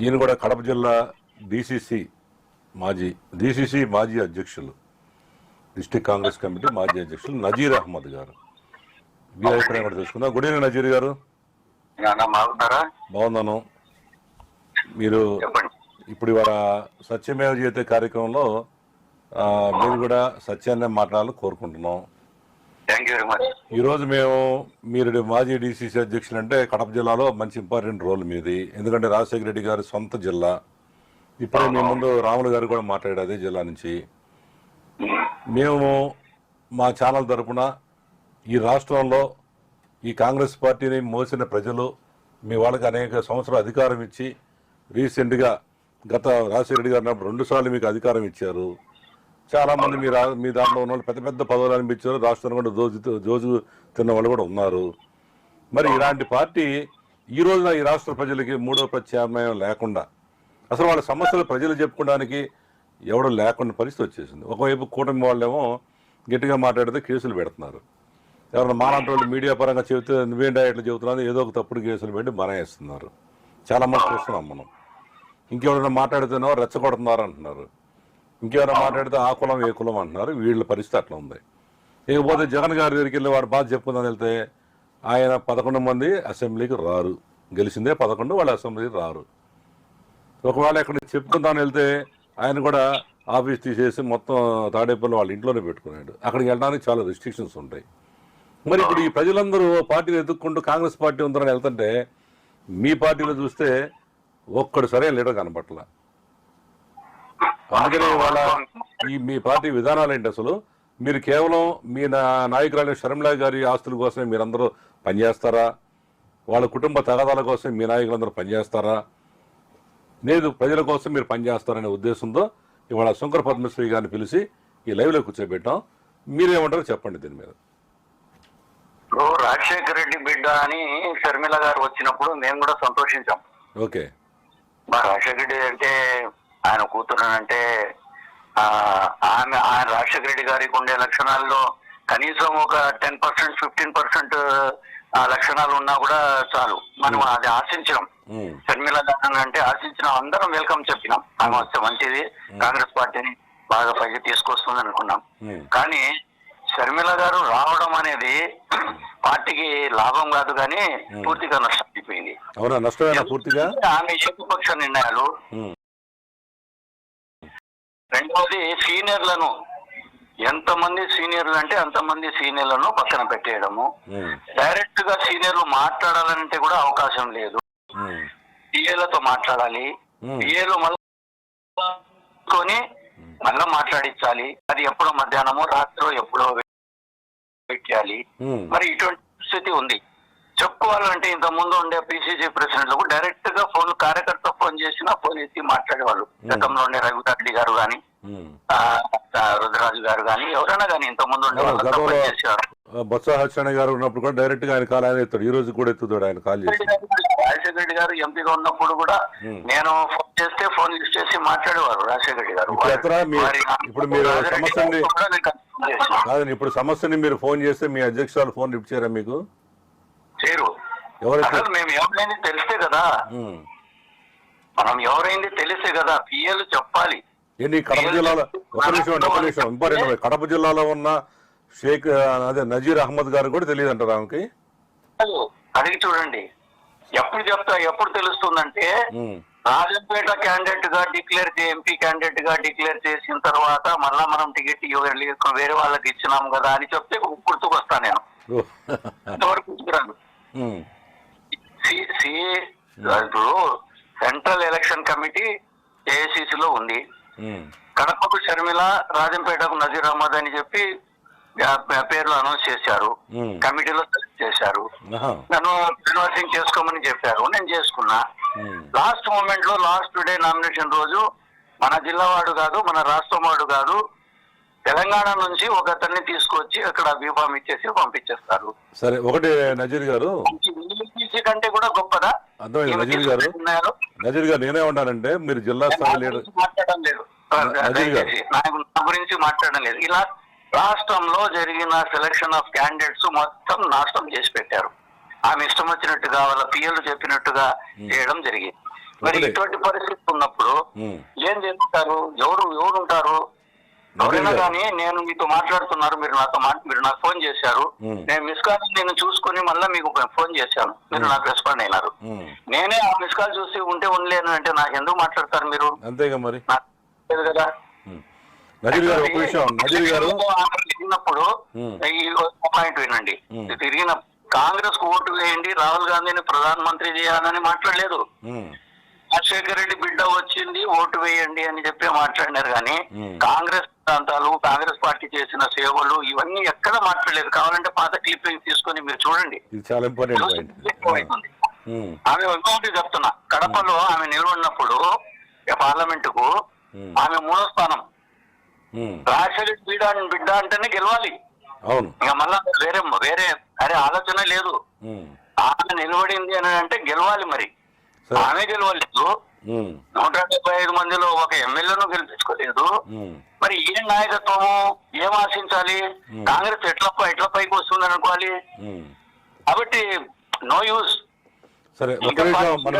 ఈయన కూడా కడప జిల్లా డిసిసి మాజీ అధ్యక్షులు, డిస్ట్రిక్ట్ కాంగ్రెస్ కమిటీ మాజీ అధ్యక్షులు నజీర్ అహ్మద్ గారు. మీ అభిప్రాయం కూడా తెలుసుకుందాం. గుడ్ ఈవినింగ్ నజీర్ గారు. బాగున్నాను. మీరు ఇప్పుడు ఇవాళ సత్యమేవ జయతే కార్యక్రమంలో మీరు కూడా సత్యాన్ని మాట్లాడాలని కోరుకుంటున్నాం. ఈరోజు మీరు మాజీ డిసిసి అధ్యక్షులు అంటే కడప జిల్లాలో మంచి ఇంపార్టెంట్ రోల్ మీది. ఎందుకంటే రాజశేఖర రెడ్డి గారి సొంత జిల్లా. ఇప్పుడే మీ ముందు రాములు గారు కూడా మాట్లాడారు అదే జిల్లా నుంచి. మేము మా ఛానల్ తరపున ఈ రాష్ట్రంలో ఈ కాంగ్రెస్ పార్టీని మోసిన ప్రజలు మీ వాళ్ళకి అనేక సంవత్సరాలు అధికారం ఇచ్చి రీసెంట్గా గత రాజశేఖర రెడ్డి గారు ఉన్నప్పుడు 2 సార్లు మీకు అధికారం ఇచ్చారు. చాలామంది మీ దాంట్లో ఉన్న వాళ్ళు పెద్ద పెద్ద పదవులు అనిపించారు. రాష్ట్రాన్ని కూడా దోజు తిన్న వాళ్ళు కూడా ఉన్నారు. మరి ఇలాంటి పార్టీ ఈ రోజున ఈ రాష్ట్ర ప్రజలకి 3వ ప్రత్యామ్నాయం లేకుండా అసలు వాళ్ళ సమస్యలు ప్రజలు చెప్పుకోవడానికి ఎవడో లేకుండా పరిస్థితి వచ్చేసింది. ఒకవైపు కూటమి వాళ్ళేమో గట్టిగా మాట్లాడితే కేసులు పెడుతున్నారు. ఎవరైనా మాలాంటి వాళ్ళు మీడియా పరంగా చెబితే నువ్వేంటా ఎట్లా చెబుతున్నావు ఏదో ఒక తప్పుడు కేసులు పెట్టి మనాయిస్తున్నారు. చాలా మంది చూస్తున్నాం మనం. ఇంకెవరైనా మాట్లాడితేనో రెచ్చగొడుతున్నారు అంటున్నారు. ఇంకెవరైనా మాట్లాడితే ఆ కులం ఏ కులం అంటున్నారు. వీళ్ళ పరిస్థితి అట్లా ఉంది. ఇకపోతే జగన్ గారి దగ్గరికి వెళ్ళి వాడు బాధ చెప్పుకుందని వెళ్తే ఆయన 11 మంది అసెంబ్లీకి రారు. గెలిచిందే 11, వాళ్ళు అసెంబ్లీకి రారు. ఒకవేళ ఎక్కడ చెప్పుకుందామని వెళ్తే ఆయన కూడా ఆఫీస్ తీసేసి మొత్తం తాడేపల్లి వాళ్ళ ఇంట్లోనే పెట్టుకున్నాడు. అక్కడికి వెళ్ళడానికి చాలా రిస్ట్రిక్షన్స్ ఉంటాయి. మరి ఇప్పుడు ఈ ప్రజలందరూ పార్టీని ఎదుక్కుంటూ కాంగ్రెస్ పార్టీ ఉందని వెళ్తుంటే మీ పార్టీలో చూస్తే ఒక్కడు సరైన లీడర్ కనపట్ల. అందుకనే వాళ్ళ మీ పార్టీ విధానాలు ఏంటి? అసలు మీరు కేవలం మీ నాయకురాలు షర్మిలా గారి ఆస్తుల కోసమే మీరందరూ పనిచేస్తారా? వాళ్ళ కుటుంబ తగాదాల కోసం మీ నాయకులందరూ పనిచేస్తారా? లేదు ప్రజల కోసం మీరు పనిచేస్తారనే ఉద్దేశంతో ఇవాళ శంకర పద్మశ్రీ గారిని పిలిచి ఈ లైవ్లో కూర్చోబెట్టాం. మీరేమంటారో చెప్పండి దీని మీద. రాజశేఖర రెడ్డి బిడ్డ అని షర్మిల గారు వచ్చినప్పుడు మేము కూడా సంతోషించాం. ఓకే, రాజశేఖర రెడ్డి అంటే ఆయన కూతురునంటే ఆయన రాజశేఖర రెడ్డి గారికి ఉండే లక్షణాల్లో కనీసం ఒక 10%, 15% లక్షణాలు ఉన్నా కూడా చాలు. మనం అది ఆశించినాం. షర్మిల గారు అంటే ఆశించినాం. అందరం వెల్కమ్ చెప్పినాం. ఆమె వస్తే మంచిది, కాంగ్రెస్ పార్టీని బాగా పైకి తీసుకొస్తుంది అనుకున్నాం. కానీ షర్మిల గారు రావడం అనేది పార్టీకి లాభం కాదు కానీ పూర్తిగా నష్టం అయిపోయింది. ఆమె ఏకపక్ష నిర్ణయాలు. రెండవది సీనియర్లను, ఎంతమంది సీనియర్లు అంటే అంతమంది సీనియర్లను పక్కన పెట్టేయడము. డైరెక్ట్ గా సీనియర్లు మాట్లాడాలంటే కూడా అవకాశం లేదు. పిఏలతో మాట్లాడాలి. పిఏలు మళ్ళా మాట్లాడించాలి. అది ఎప్పుడో మధ్యాహ్నమో రాత్రో ఎప్పుడో పెట్టాలి. మరి ఇటువంటి పరిస్థితి ఉంది. చెప్పుకోవాలంటే ఇంత ముందు ఉండే పిసిసి ప్రెసిడెంట్లకు డైరెక్ట్ గా ఫోన్, కార్యకర్త ఫోన్ చేసినా ఫోన్ ఎత్తి మాట్లాడేవాళ్ళు. గతంలో ఉండే రఘురెడ్డి గారు గాని, రుద్రరాజు గారు గాని, ఎవరైనా గానీ ఇంత ముందు ఉండే వాళ్ళు చేసేవారు. బొత్స సత్యనారాయణ గారు ఉన్నప్పుడు కూడా డైరెక్ట్ గా ఆయన కాల్ ఆయన ఎత్తాడు. ఈ రోజు కూడా ఎత్తుతాడు ఆయన కాల్ చేసి. రాజశేఖర రెడ్డి గారు ఎంపీగా ఉన్నప్పుడు కూడా నేను ఫోన్ చేస్తే ఫోన్ లిస్ట్ చేసి మాట్లాడేవారు రాజశేఖర రెడ్డి గారు. ఇప్పుడు మీరు సమస్యని కాదండి, ఇప్పుడు సమస్యని మీరు ఫోన్ చేస్తే మీ అధ్యక్షురాలు ఫోన్ లిఫ్ట్ చేయరా? మీకు చేయరు. అసలు మేము ఎవరైంది తెలిస్తే కదా, మనం ఎవరైంది తెలిస్తే కదా పిఏలు చెప్పాలి. కడప జిల్లాలో ఒక నిమిషం ఇంపార్టెంట్. కడప జిల్లాలో ఉన్న షేక్ నజీర్ అహ్మద్ గారు కూడా తెలియదు అంటారు ఆమెకి. అడిగి చూడండి. ఎప్పుడు తెలుస్తుందంటే రాజంపేట క్యాండిడేట్ గా డిక్లేర్ ఎంపీ క్యాండిడేట్ గా డిక్లేర్ చేసిన తర్వాత మళ్ళా మనం టికెట్ వేరే వాళ్ళకి ఇచ్చినాం కదా అని చెప్తే గుర్తుకొస్తా నేను. ఇంతవరకు గుర్తుకురాను. ఇప్పుడు సెంట్రల్ ఎలక్షన్ కమిటీ ఏఐసిసిలో ఉంది. కడపకు షర్మిల, రాజంపేటకు నజీర్ అహ్మద్ అని చెప్పి పేర్లు అనౌన్స్ చేశారు. కమిటీలో సెలెక్ట్ చేశారు. నన్ను కన్వర్సింగ్ చేసుకోమని చెప్పారు. నేను చేసుకున్నా. లాస్ట్ మూమెంట్ లో, లాస్ట్ డే నామినేషన్ రోజు మన జిల్లా వాడు కాదు, మన రాష్ట్రం వాడు కాదు, తెలంగాణ నుంచి ఒక అతన్ని తీసుకొచ్చి అక్కడ బీఫామ్ ఇచ్చేసి పంపించేస్తారు. సరే, ఒకటి నజీర్ గారు కంటే కూడా గొప్పదా? అర్థమైంది నజీర్ గారు. నేనే ఉన్నానంటే మీరు జిల్లా స్థాయి లీడర్ మాట్లాడడం లేదు, నా గురించి మాట్లాడడం లేదు. ఇలా రాష్ట్రంలో జరిగిన సెలక్షన్ ఆఫ్ క్యాండిడేట్స్ మొత్తం నాశనం చేసి పెట్టారు. ఆమె ఇష్టం వచ్చినట్టుగా వాళ్ళ పిఎలు చెప్పినట్టుగా చేయడం జరిగింది. మరి ఒకటే. ఇటువంటి పరిస్థితి ఉన్నప్పుడు ఉమ్. ఏం చేస్తారు? ఎవరు ఉంటారు? నజీర్ ఎవరైనా గారు. కానీ నేను మీతో మాట్లాడుతున్నారు, మీరు మీరు నాకు ఫోన్ చేశారు, ఉమ్. నేను మిస్ కాల్ నేను చూసుకుని మళ్ళీ మీకు ఫోన్ చేశాను, మీరు నాకు రెస్పాండ్ అయినారు. ఉమ్. నేనే ఆ మిస్ కాల్ చూసి ఉంటే ఉండలేను అంటే నాకు ఎందుకు మాట్లాడతారు మీరు? అంతేగా మరి. నాకు లేదు కదా. ఉమ్. నజీర్ గారు ఒక విషయం, నజీర్ గారు తిరిగినప్పుడు ఈ పాయింట్ వినండి, ఉమ్. తిరిగిన కాంగ్రెస్ కు ఓటు వేయండి, రాహుల్ గాంధీని ప్రధానమంత్రి చేయాలని మాట్లాడలేదు. ఉమ్. రాజశేఖర రెడ్డి బిడ్డ వచ్చింది, ఓటు వేయండి అని చెప్పి మాట్లాడినారు. కానీ ఉమ్. కాంగ్రెస్ ప్రాంతాలు, కాంగ్రెస్ పార్టీ చేసిన సేవలు ఇవన్నీ ఎక్కడ మాట్లాడలేదు. కావాలంటే పాత క్లిప్పింగ్ తీసుకొని మీరు చూడండి. ఇది చాలా ఇంపార్టెంట్ పాయింట్. ఉమ్. ఆమె ఇంకొకటి చెప్తున్నా, కడపలో ఆమె నిలబడినప్పుడు పార్లమెంట్ కు ఉమ్. ఆమె మూడో స్థానం. ఉమ్. రాజశేఖర బిడ్డ అంటేనే గెలవాలి. అవును. ఇక మళ్ళా వేరే అరే ఆలోచన లేదు. ఉమ్. ఆమె నిలబడింది అని అంటే గెలవాలి. మరి సరే. ఆమె గెలవలేదు, ఉమ్. 175 మందిలో ఒక ఎమ్మెల్యేను గెలిపించుకోలేదు. ఉమ్. మరి ఏం నాయకత్వము, ఏం ఆశించాలి? కాంగ్రెస్ ఎట్లా పైకి వస్తుందని అనుకోవాలి. ఉమ్. కాబట్టి నో యూజ్. సరే ఒక నిమిషం మన